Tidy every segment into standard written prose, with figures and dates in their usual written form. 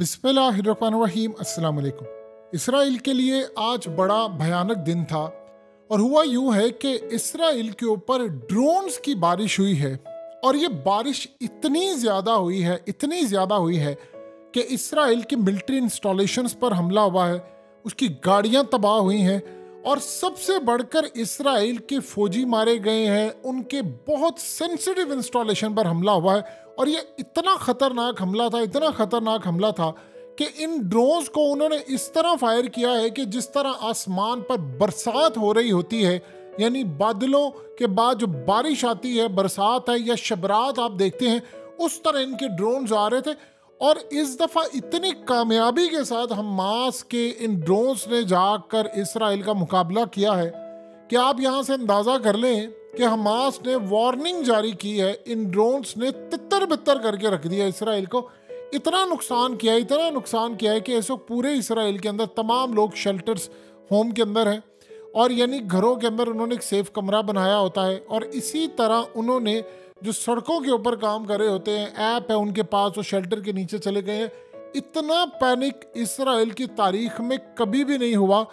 बिस्मिल्लाहिर्रहमानिर्रहीम अस्सलाम वालेकुम। इसराइल के लिए आज बड़ा भयानक दिन था और हुआ यूं है कि इसराइल के ऊपर ड्रोन्स की बारिश हुई है और ये बारिश इतनी ज़्यादा हुई है कि इसराइल की मिलिट्री इंस्टॉलेशंस पर हमला हुआ है, उसकी गाड़ियां तबाह हुई हैं और सबसे बढ़कर इसराइल के फौजी मारे गए हैं, उनके बहुत सेंसिटिव इंस्टॉलेशन पर हमला हुआ है। और ये इतना खतरनाक हमला था कि इन ड्रोन्स को उन्होंने इस तरह फायर किया है कि जिस तरह आसमान पर बरसात हो रही होती है, यानी बादलों के बाद जो बारिश आती है, बरसात है या शबरात आप देखते हैं, उस तरह इनके ड्रोन्स आ रहे थे। और इस दफ़ा इतनी कामयाबी के साथ हमास के इन ड्रोन्स ने जाकर इसराइल का मुकाबला किया है कि आप यहाँ से अंदाज़ा कर लें कि हमास ने वार्निंग जारी की है। इन ड्रोन्स ने तितर बितर करके रख दिया इसराइल को। इतना नुकसान किया है कि इस वक्त पूरे इसराइल के अंदर तमाम लोग शेल्टर्स होम के अंदर हैं और यानी घरों के अंदर उन्होंने एक सेफ कमरा बनाया होता है। और इसी तरह उन्होंने जो सड़कों के ऊपर काम कर रहे होते हैं, ऐप है उनके पास, वो शेल्टर के नीचे चले गए हैं। इतना पैनिक इसराइल की तारीख में कभी भी नहीं हुआ।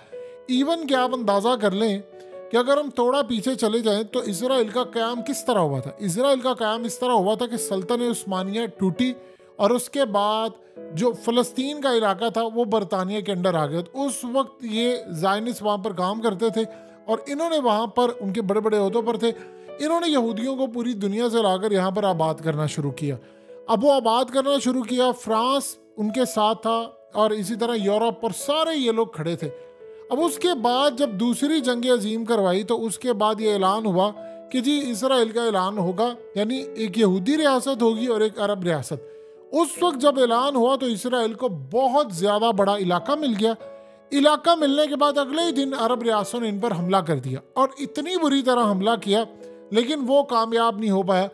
इवन कि आप अंदाज़ा कर लें कि अगर हम थोड़ा पीछे चले जाएं तो इसराइल का क़याम किस तरह हुआ था। इसराइल का क़याम इस तरह हुआ था कि सल्तनत उस्मानिया टूटी और उसके बाद जो फ़लस्तीन का इलाका था वो बरतानिया के अंडर आ गया। तो उस वक्त ये ज़ायनिस्ट वहाँ पर काम करते थे और इन्होंने वहाँ पर, उनके बड़े बड़े ओहदों पर थे, इन्होंने यहूदियों को पूरी दुनिया से लाकर यहाँ पर आबाद करना शुरू किया। अब वो आबाद करना शुरू किया, फ्रांस उनके साथ था और इसी तरह यूरोप पर सारे ये लोग खड़े थे। अब उसके बाद जब दूसरी जंग अजीम करवाई तो उसके बाद ये ऐलान हुआ कि जी इसराइल का ऐलान होगा, यानी एक यहूदी रियासत होगी और एक अरब रियासत। उस वक्त जब ऐलान हुआ तो इसराइल को बहुत ज़्यादा बड़ा इलाका मिल गया। इलाका मिलने के बाद अगले ही दिन अरब रियासतों ने इन पर हमला कर दिया और इतनी बुरी तरह हमला किया, लेकिन वो कामयाब नहीं हो पाया।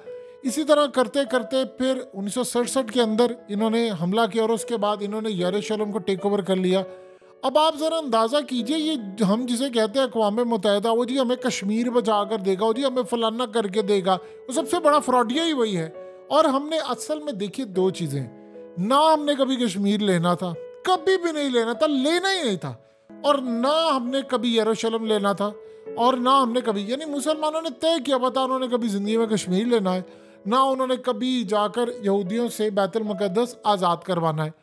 इसी तरह करते करते फिर 1967 के अंदर इन्होंने हमला किया और उसके बाद इन्होंने यरूशलेम को टेक ओवर कर लिया। अब आप ज़रा अंदाज़ा कीजिए, ये हम जिसे कहते हैं अक़वाम मुत्तहिदा, वो जी हमें कश्मीर बचा कर देगा, वो जी हमें फलाना करके देगा, वो सबसे बड़ा फ्रॉडिया ही वही है। और हमने असल में देखिए दो चीज़ें, ना हमने कभी कश्मीर लेना था, कभी भी नहीं लेना था, लेना ही नहीं था, और ना हमने कभी यरूशलेम लेना था, और ना हमने कभी, यानी मुसलमानों ने तय किया पता उन्होंने कभी ज़िंदगी में कश्मीर लेना है, ना उन्होंने कभी जाकर यहूदियों से बैतुल मुक़द्दस आज़ाद करवाना है।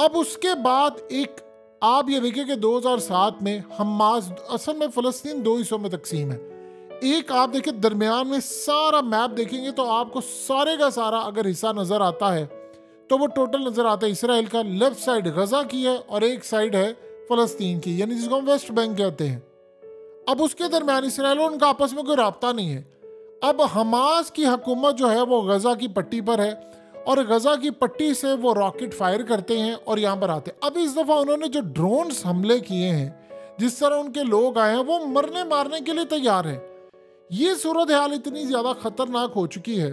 अब उसके बाद एक आप ये देखिए कि 2007 में हमास, असल में फ़लस्तीन दो हिस्सों में तकसीम है। एक आप देखिए दरमियान में सारा मैप देखेंगे तो आपको सारे का सारा अगर हिस्सा नज़र आता है तो वो टोटल नज़र आता है इसराइल का। लेफ्ट साइड गज़ा की है और एक साइड है फ़लस्तीन की, यानी जिसको हम वेस्ट बैंक कहते हैं। अब उसके दरमियान इसराइल और उनका आपस में कोई राब्ता नहीं है। अब हमास की हुकूमत जो है वो गज़ा की पट्टी पर है और गज़ा की पट्टी से वो रॉकेट फायर करते हैं और यहाँ पर आते हैं। अब इस दफ़ा उन्होंने जो ड्रोन्स हमले किए हैं, जिस तरह उनके लोग आए हैं, वो मरने मारने के लिए तैयार हैं। ये सूरत हाल इतनी ज़्यादा ख़तरनाक हो चुकी है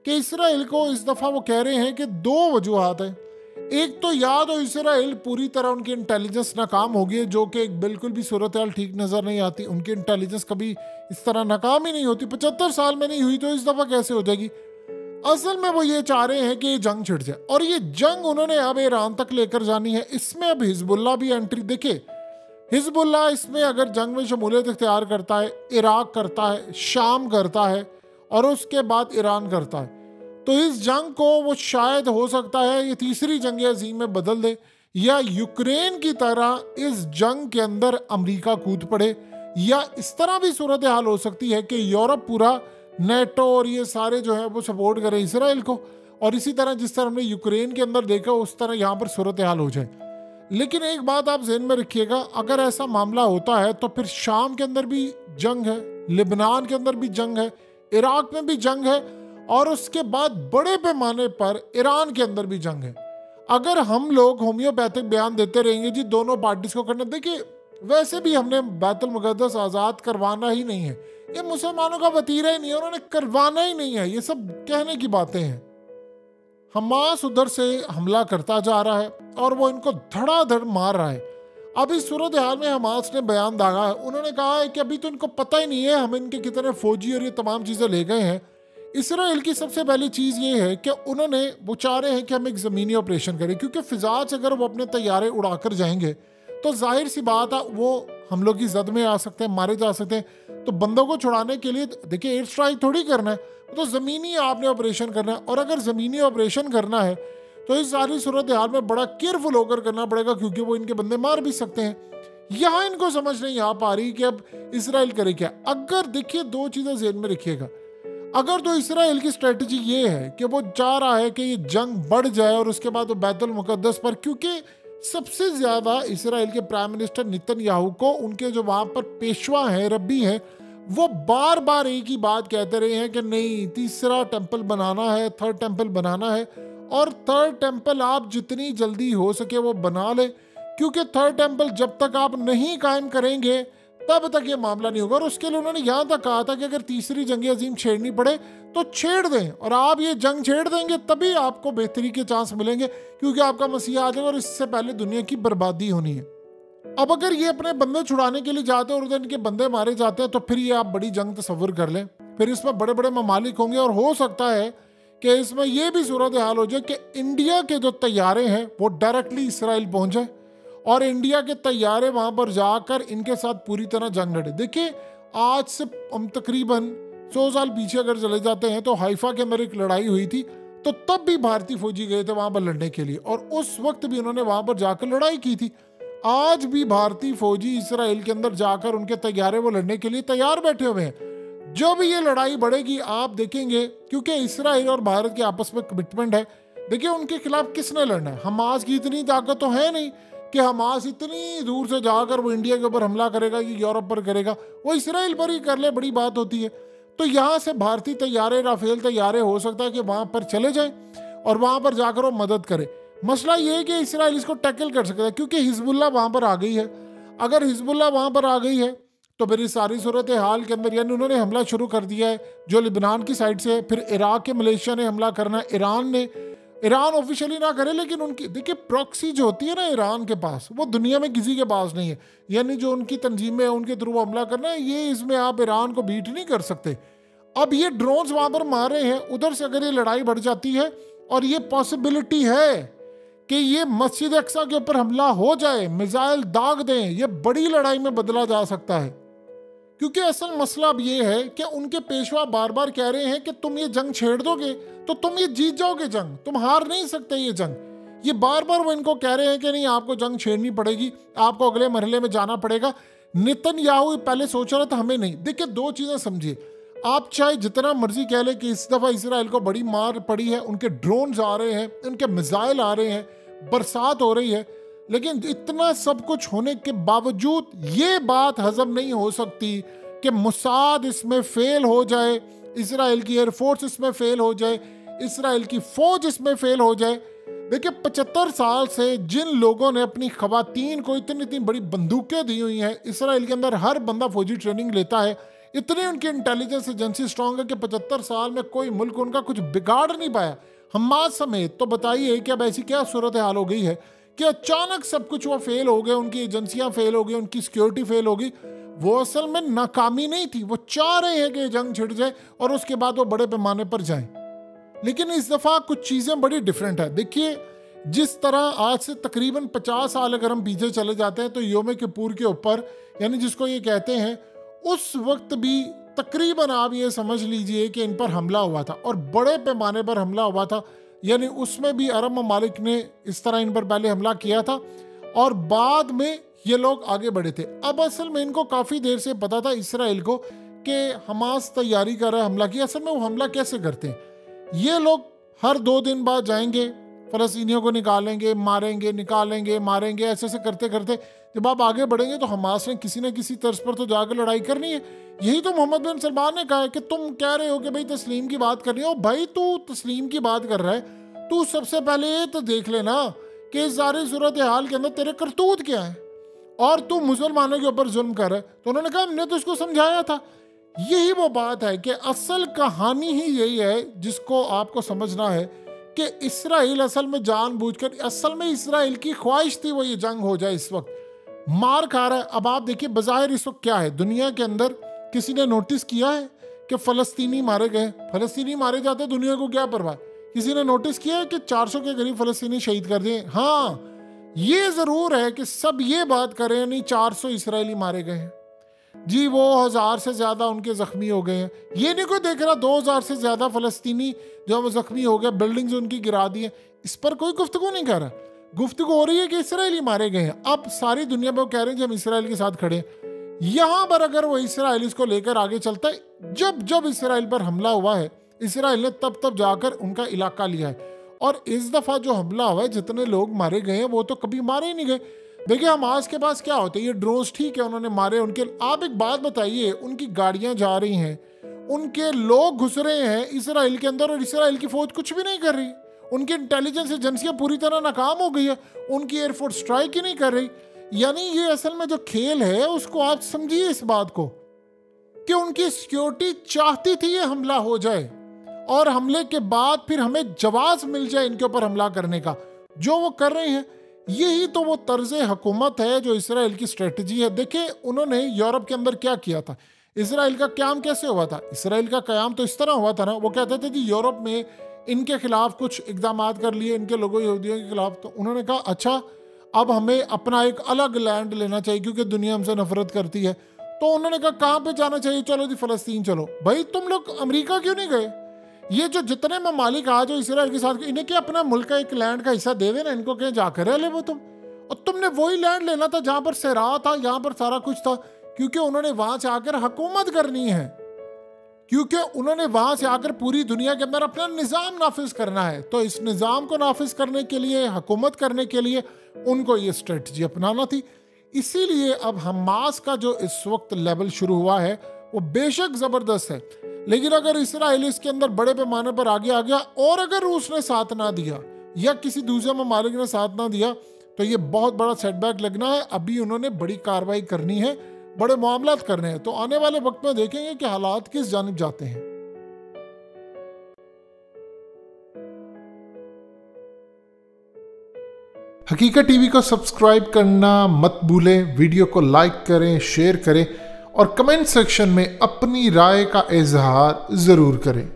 कि इसराइल को इस दफ़ा वो कह रहे हैं कि दो वजूहात हैं। एक तो या तो इसराइल पूरी तरह उनकी इंटेलिजेंस नाकाम हो गई है, जो कि एक बिल्कुल भी सूरत हाल ठीक नज़र नहीं आती। उनकी इंटेलिजेंस कभी इस तरह नाकाम ही नहीं होती, 75 साल में नहीं हुई तो इस दफ़ा कैसे हो जाएगी। असल में वो ये चाह रहे हैं कि ये जंग छिड़ जाए और ये जंग उन्होंने अब ईरान तक लेकर जानी है। इसमें अब हिजबुल्ला भी एंट्री, देखिए हिजबुल्ला इसमें अगर जंग में शमूलियत इख्तियार करता है, इराक करता है, शाम करता है और उसके बाद ईरान करता है, तो इस जंग को वो शायद हो सकता है ये तीसरी जंग अजीम में बदल दे, या यूक्रेन की तरह इस जंग के अंदर अमेरिका कूद पड़े, या इस तरह भी सूरत हाल हो सकती है कि यूरोप पूरा, नेटो और ये सारे जो है वो सपोर्ट करें इसराइल को, और इसी तरह जिस तरह हमने यूक्रेन के अंदर देखा उस तरह यहाँ पर सूरत हाल हो जाए। लेकिन एक बात आप ज़हन में रखिएगा, अगर ऐसा मामला होता है तो फिर शाम के अंदर भी जंग है, लिबनान के अंदर भी जंग है, इराक में भी जंग है और उसके बाद बड़े पैमाने पर ईरान के अंदर भी जंग है। अगर हम लोग होम्योपैथिक बयान देते रहेंगे जी दोनों पार्टीज को करना, देखिए वैसे भी हमने बैतुल मुक़द्दस आज़ाद करवाना ही नहीं है, ये मुसलमानों का वतीरा ही नहीं है, उन्होंने करवाना ही नहीं है, ये सब कहने की बातें हैं। हमास उधर से हमला करता जा रहा है और वो इनको धड़ाधड़ मार रहा है। अब इस सूरत हाल में हमास ने बयान दागा है, उन्होंने कहा है कि अभी तो इनको पता ही नहीं है हम इनके कितने फौजी और ये तमाम चीज़ें ले गए हैं, इसराइल की सबसे पहली चीज़ ये है कि उन्होंने वो चाह रहे हैं कि हम एक ज़मीनी ऑपरेशन करें, क्योंकि फ़िज़ा से अगर वो अपने तैयारे उड़ाकर जाएंगे तो जाहिर सी बात है वो हम लोग की जद में आ सकते हैं, मारे जा सकते हैं। तो बंदों को छुड़ाने के लिए देखिए एयर स्ट्राइक थोड़ी करना है, तो ज़मीनी आपने ऑपरेशन करना है। और अगर ज़मीनी ऑपरेशन करना है तो इस सारी सूरत हाल में बड़ा केयरफुल होकर करना पड़ेगा, क्योंकि वो इनके बंदे मार भी सकते हैं। यहाँ इनको समझ नहीं आ पा रही कि अब इसराइल करे क्या। अगर देखिए दो चीज़ें ज़हन में रखिएगा, अगर तो इसराइल की स्ट्रेटजी ये है कि वो चाह रहा है कि ये जंग बढ़ जाए और उसके बाद वो बैतुल मुकद्दस पर, क्योंकि सबसे ज़्यादा इसराइल के प्राइम मिनिस्टर नेतन्याहू को उनके जो वहाँ पर पेशवा हैं, रब्बी हैं, वो बार बार एक ही बात कहते रहे हैं कि नहीं तीसरा टेम्पल बनाना है, थर्ड टेम्पल बनाना है। और थर्ड टेम्पल आप जितनी जल्दी हो सके वो बना ले, क्योंकि थर्ड टेम्पल जब तक आप नहीं कायम करेंगे तब तक ये मामला नहीं होगा। और उसके लिए उन्होंने यहाँ तक कहा था कि अगर तीसरी जंग अजीम छेड़नी पड़े तो छेड़ दें, और आप ये जंग छेड़ देंगे तभी आपको बेहतरी के चांस मिलेंगे, क्योंकि आपका मसीहा आ जाएगा और इससे पहले दुनिया की बर्बादी होनी है। अब अगर ये अपने बंदे छुड़ाने के लिए जाते हैं और उधर इनके बंदे मारे जाते हैं तो फिर ये आप बड़ी जंग तस्वर कर लें। फिर इसमें बड़े बड़े ममालिक होंगे और हो सकता है कि इसमें यह भी सूरत हाल हो जाए कि इंडिया के जो तैयारे हैं वो डायरेक्टली इसराइल पहुंचे और इंडिया के तैयारे वहां पर जाकर इनके साथ पूरी तरह जंग लड़े। देखिए आज से हम तकरीबन 100 साल पीछे अगर चले जाते हैं तो हाइफा के अंदर एक लड़ाई हुई थी, तो तब भी भारतीय फौजी गए थे वहां पर लड़ने के लिए और उस वक्त भी उन्होंने वहां पर जाकर लड़ाई की थी। आज भी भारतीय फौजी इसराइल के अंदर जाकर उनके तैयारे वो लड़ने के लिए तैयार बैठे हुए हैं। जब ये लड़ाई बढ़ेगी आप देखेंगे, क्योंकि इसराइल और भारत के आपस में कमिटमेंट है। देखिए उनके खिलाफ किसने लड़ना है? हमास की इतनी ताकत तो है नहीं कि हमास इतनी दूर से जाकर वो इंडिया के ऊपर हमला करेगा कि यूरोप पर करेगा, वो इसराइल पर ही कर ले, बड़ी बात होती है। तो यहाँ से भारतीय तैयारे, राफेल तैयारे हो सकता है कि वहां पर चले जाएं और वहां पर जाकर वो मदद करे। मसला ये है कि इसराइल इसको टैकल कर सकता है, क्योंकि हिजबुल्लाह वहां पर आ गई है। अगर हिजबुल्लाह वहां पर आ गई है तो फिर इस सारी सूरत हाल के अंदर यानी उन्होंने हमला शुरू कर दिया है जो लिबनान की साइड से, फिर इराक के मलेशिया ने हमला करना है। ईरान ऑफिशियली ना करे लेकिन उनकी देखिए प्रॉक्सी जो होती है ना ईरान के पास, वो दुनिया में किसी के पास नहीं है। यानी जो उनकी तंजीमें हैं उनके थ्रू हमला करना है, ये इसमें आप ईरान को बीट नहीं कर सकते। अब ये ड्रोन्स वहां पर मार रहे हैं, उधर से अगर ये लड़ाई बढ़ जाती है और ये पॉसिबिलिटी है कि ये मस्जिद अक्सा के ऊपर हमला हो जाए, मिसाइल दाग दें, ये बड़ी लड़ाई में बदला जा सकता है। क्योंकि असल मसला अब ये है कि उनके पेशवा बार बार कह रहे हैं कि तुम ये जंग छेड़ दोगे तो तुम ये जीत जाओगे जंग, तुम हार नहीं सकते ये जंग। ये बार बार वो इनको कह रहे हैं कि नहीं आपको जंग छेड़नी पड़ेगी, आपको अगले मरहले में जाना पड़ेगा। नेतन्याहू पहले सोच रहा था हमें नहीं। देखिए दो चीजें समझिए, आप चाहे जितना मर्जी कह ले कि इस दफा इसराइल को बड़ी मार पड़ी है, उनके ड्रोन्स आ रहे हैं, उनके मिसाइल आ रहे हैं, बरसात हो रही है, लेकिन इतना सब कुछ होने के बावजूद ये बात हजम नहीं हो सकती कि मुसाद इसमें फेल हो जाए, इसराइल की एयरफोर्स इसमें फेल हो जाए, इसराइल की फौज इसमें फेल हो जाए। देखिए 75 साल से जिन लोगों ने अपनी खवातीन को इतनी इतनी बड़ी बंदूकें दी हुई हैं, इसराइल के अंदर हर बंदा फौजी ट्रेनिंग लेता है, इतनी उनकी इंटेलिजेंस एजेंसी स्ट्रांग है कि 75 साल में कोई मुल्क उनका कुछ बिगाड़ नहीं पाया, हमास समेत। तो बताइए कि अब ऐसी क्या सूरत हाल हो गई है कि अचानक सब कुछ वो फेल हो गए, उनकी एजेंसियां फेल हो गई, उनकी सिक्योरिटी फेल हो गई। वो असल में नाकामी नहीं थी, वो चाह रहे हैं कि जंग छिड़ जाए और उसके बाद वो बड़े पैमाने पर जाएं। लेकिन इस दफा कुछ चीजें बड़ी डिफरेंट है। देखिए जिस तरह आज से तकरीबन 50 साल अगर हम पीछे चले जाते हैं तो योम किपुर के ऊपर यानी जिसको ये कहते हैं, उस वक्त भी तकरीबन आप ये समझ लीजिए कि इन पर हमला हुआ था और बड़े पैमाने पर हमला हुआ था। यानी उसमें भी अरब ममालिक ने इस तरह इन पर पहले हमला किया था और बाद में ये लोग आगे बढ़े थे। अब असल में इनको काफ़ी देर से पता था इसराइल को कि हमास तैयारी कर रहा है हमला की। असल में वो हमला कैसे करते हैं, ये लोग हर 2 दिन बाद जाएंगे, फ़लस्तीनियों को निकालेंगे, मारेंगे, निकालेंगे, मारेंगे, ऐसे ऐसे करते करते जब आप आगे बढ़ेंगे तो हमास ने किसी न किसी तर्ज पर तो जाकर लड़ाई करनी है। यही तो मोहम्मद बिन सलमान ने कहा है कि तुम कह रहे हो कि भाई तस्लीम की बात करनी है। भाई तू तस्लीम की बात कर रहा है, तू सबसे पहले ये तो देख लेना कि इस सारी सूरत हाल के अंदर तेरे करतूत क्या है और तू मुसलमानों के ऊपर जुल्म कर रहा है। तो उन्होंने कहा हमने तो इसको समझाया था। यही वो बात है कि असल कहानी ही यही है जिसको आपको समझना है कि इसराइल असल में जानबूझकर, असल में इसराइल की ख्वाहिश थी वो ये जंग हो जाए। इस वक्त मार खा रहा है। अब आप देखिए बज़ाहिर इस वक्त क्या है, दुनिया के अंदर किसी ने नोटिस किया है कि फ़लस्तीनी मारे गए। फ़लस्तीनी मारे जाते दुनिया को क्या परवाह। किसी ने नोटिस किया है कि 400 के करीब फ़लस्तीनी शहीद कर दिए? हाँ, ये ज़रूर है कि सब ये बात करें नहीं 400 इसराइली मारे गए हैं जी, वो 1000 से ज़्यादा उनके ज़ख्मी हो गए हैं। ये नहीं कोई देख रहा 2000 से ज़्यादा फ़लस्तीनी जो वो ज़ख्मी हो गए, बिल्डिंग्स उनकी गिरा दी है। इस पर कोई गुफ्तगू नहीं कर रहा। गुफ्तगू हो रही है कि इसराइली मारे गए हैं। अब सारी दुनिया में वो कह रहे हैं कि हम इसराइल के साथ खड़े हैं। यहाँ पर अगर वो इसराइल इसको लेकर आगे चलता है, जब जब इसराइल पर हमला हुआ है, इसराइल ने तब तब जाकर उनका इलाका लिया है। और इस दफ़ा जो हमला हुआ है, जितने लोग मारे गए हैं वो तो कभी मारे ही नहीं गए। देखिए हमास के पास क्या होते हैं, ये ड्रोन्स ठीक है उन्होंने मारे उनके। आप एक बात बताइए, उनकी गाड़ियां जा रही हैं, उनके लोग घुस रहे हैं इसराइल के अंदर और इसराइल की फौज कुछ भी नहीं कर रही। उनकी इंटेलिजेंस एजेंसियां पूरी तरह नाकाम हो गई है, उनकी एयरफोर्स स्ट्राइक ही नहीं कर रही। यानी ये असल में जो खेल है उसको आप समझिए इस बात को कि उनकी सिक्योरिटी चाहती थी ये हमला हो जाए और हमले के बाद फिर हमें जवाब मिल जाए इनके ऊपर हमला करने का। जो वो कर रहे हैं यही तो वो तर्ज हुकूमत है जो इसराइल की स्ट्रेटजी है। देखिए उन्होंने यूरोप के अंदर क्या किया था, इसराइल का क़याम कैसे हुआ था। इसराइल का क़याम तो इस तरह हुआ था ना, वो कहते थे कि यूरोप में इनके खिलाफ कुछ इकदाम कर लिए, इनके लोगों यहूदियों के खिलाफ। तो उन्होंने कहा अच्छा अब हमें अपना एक अलग लैंड लेना चाहिए क्योंकि दुनिया हमसे नफरत करती है। तो उन्होंने कहा कहाँ पे जाना चाहिए, चलो जी फ़लस्तीन चलो। भाई तुम लोग अमेरिका क्यों नहीं गए? ये जो जितने ममालिक आज जो इसराइल के साथ, इन्हें क्या अपना मुल्क का एक लैंड का हिस्सा दे देना, इनको कहीं जाकर रह ले वो तुम। और तुमने वही लैंड लेना था जहाँ पर सहरा था, यहाँ पर सारा कुछ था, क्योंकि उन्होंने वहां से आकर हुकूमत करनी है, क्योंकि उन्होंने वहां से आकर पूरी दुनिया के अंदर अपना निज़ाम नाफिज करना है। तो इस निज़ाम को नाफिज करने के लिए, हुकूमत करने के लिए उनको ये स्ट्रेटजी अपनाना थी। इसीलिए अब हमास का जो इस वक्त लेवल शुरू हुआ है वो बेशक ज़बरदस्त है, लेकिन अगर इसराइल इसके अंदर बड़े पैमाने पर आगे आ गया और अगर रूस ने साथ ना दिया या किसी दूसरे ममालिक ने साथ ना दिया तो ये बहुत बड़ा सेटबैक लगना है। अभी उन्होंने बड़ी कार्रवाई करनी है, बड़े मामलात करने हैं। तो आने वाले वक्त में देखेंगे कि हालात किस जानिब जाते हैं। हकीकत टीवी को सब्सक्राइब करना मत भूलें, वीडियो को लाइक करें, शेयर करें और कमेंट सेक्शन में अपनी राय का इजहार ज़रूर करें।